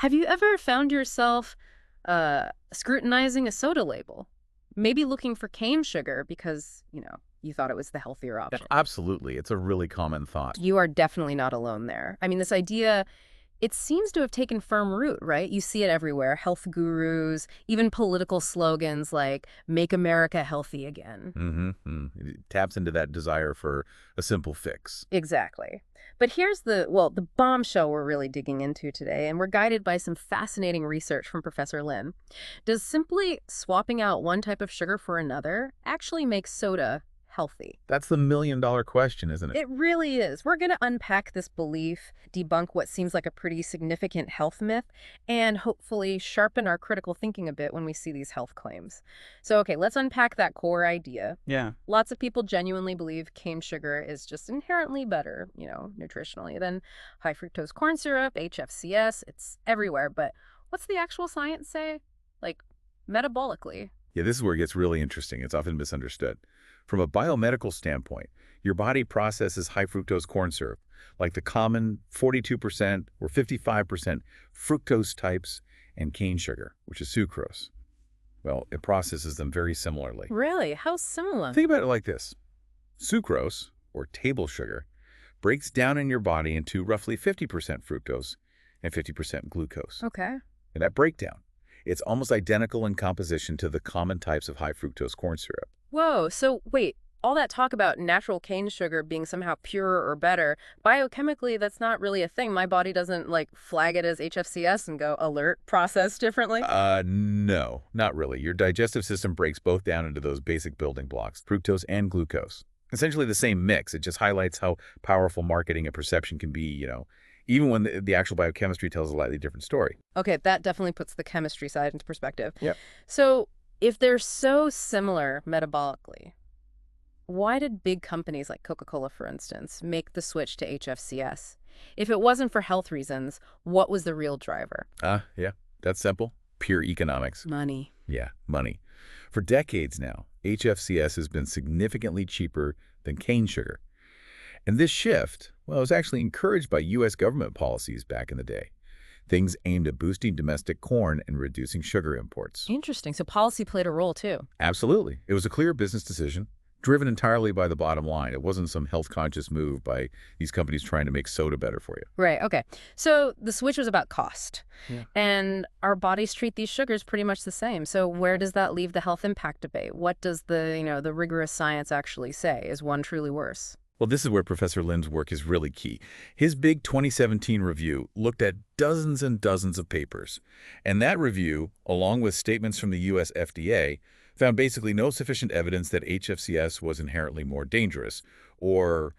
Have you ever found yourself scrutinizing a soda label? Maybe looking for cane sugar because, you thought it was the healthier Yeah, option. absolutely. It's a really common thought. You are definitely not alone there. I mean, this idea, it seems to have taken firm root, right? You see it everywhere. Health gurus, even political slogans like "Make America Healthy Again." It taps into that desire for a simple fix. Exactly. But here's the bombshell we're really digging into today, and we're guided by some fascinating research from Professor Lin. Does simply swapping out one type of sugar for another actually make soda healthy? That's the million-dollar question, isn't it? It really is. We're going to unpack this belief, debunk what seems like a pretty significant health myth, and hopefully sharpen our critical thinking a bit when we see these health claims. So, okay, let's unpack that core idea. Yeah. Lots of people genuinely believe cane sugar is just inherently better, nutritionally than high fructose corn syrup, HFCS. It's everywhere. But what's the actual science say? Like, metabolically. Yeah, this is where it gets really interesting. It's often misunderstood. From a biomedical standpoint, your body processes high fructose corn syrup, like the common 42% or 55% fructose types, and cane sugar, which is sucrose. Well, it processes them very similarly. Really? How similar? Think about it like this. Sucrose, or table sugar, breaks down in your body into roughly 50% fructose and 50% glucose. Okay. And that breakdown, it's almost identical in composition to the common types of high fructose corn syrup. Whoa, so wait, all that talk about natural cane sugar being somehow purer or better, biochemically, that's not really a thing. My body doesn't, flag it as HFCS and go, alert, processed differently? No, not really. Your digestive system breaks both down into those basic building blocks, fructose and glucose. Essentially the same mix. It just highlights how powerful marketing and perception can be, even when the actual biochemistry tells a slightly different story. Okay, that definitely puts the chemistry side into perspective. Yep. So, if they're so similar metabolically, why did big companies like Coca-Cola, for instance, make the switch to HFCS? If it wasn't for health reasons, what was the real driver? Yeah, that's simple. Pure economics. Money. Yeah, money. For decades now, HFCS has been significantly cheaper than cane sugar. And this shift, well, was actually encouraged by U.S. government policies back in the day. Things aimed at boosting domestic corn and reducing sugar imports. Interesting. So policy played a role, too. Absolutely. It was a clear business decision, driven entirely by the bottom line. It wasn't some health-conscious move by these companies trying to make soda better for you. Right, okay. So the switch was about cost. Yeah. And our bodies treat these sugars pretty much the same. So where does that leave the health impact debate? What does the rigorous science actually say? Is one truly worse? Well, this is where Professor Lin's work is really key. His big 2017 review looked at dozens and dozens of papers. And that review, along with statements from the U.S. FDA, found basically no sufficient evidence that HFCS was inherently more dangerous or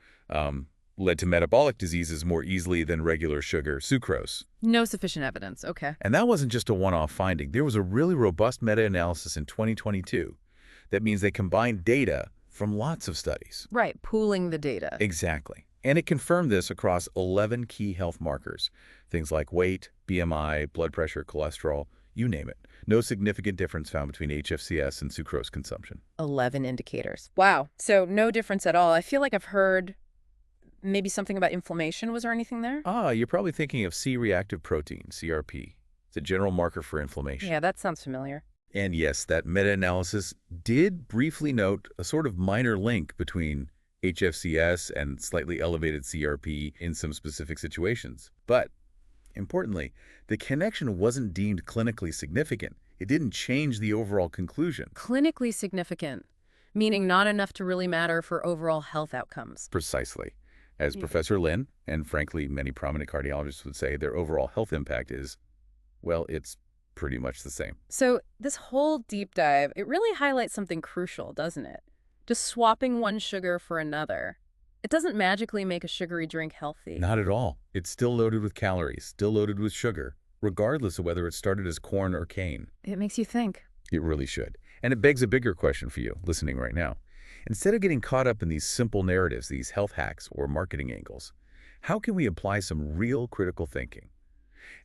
led to metabolic diseases more easily than regular sugar, sucrose. No sufficient evidence. Okay. And that wasn't just a one-off finding. There was a really robust meta-analysis in 2022. That means they combined data from lots of studies. Right, pooling the data. Exactly. And it confirmed this across 11 key health markers, things like weight, BMI, blood pressure, cholesterol, you name it. No significant difference found between HFCS and sucrose consumption. 11 indicators. Wow. So no difference at all. I feel like I've heard maybe something about inflammation. Was there anything there? You're probably thinking of C-reactive protein, CRP. It's a general marker for inflammation. Yeah, that sounds familiar. And yes, that meta-analysis did briefly note a sort of minor link between HFCS and slightly elevated CRP in some specific situations. But importantly, the connection wasn't deemed clinically significant. It didn't change the overall conclusion. Clinically significant, meaning not enough to really matter for overall health outcomes. Precisely. As Yeah. Professor Lin, and frankly many prominent cardiologists would say, their overall health impact is, well, it's pretty much the same. So this whole deep dive, it really highlights something crucial, doesn't it? Just swapping one sugar for another. It doesn't magically make a sugary drink healthy. Not at all. It's still loaded with calories, still loaded with sugar, regardless of whether it started as corn or cane. It makes you think. It really should. And it begs a bigger question for you, listening right now. Instead of getting caught up in these simple narratives, these health hacks or marketing angles, how can we apply some real critical thinking?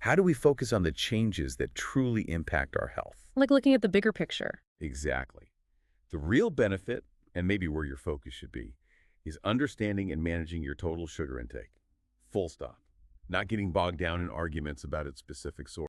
How do we focus on the changes that truly impact our health? Like looking at the bigger picture. Exactly. The real benefit, and maybe where your focus should be, is understanding and managing your total sugar intake. Full stop. Not getting bogged down in arguments about its specific source.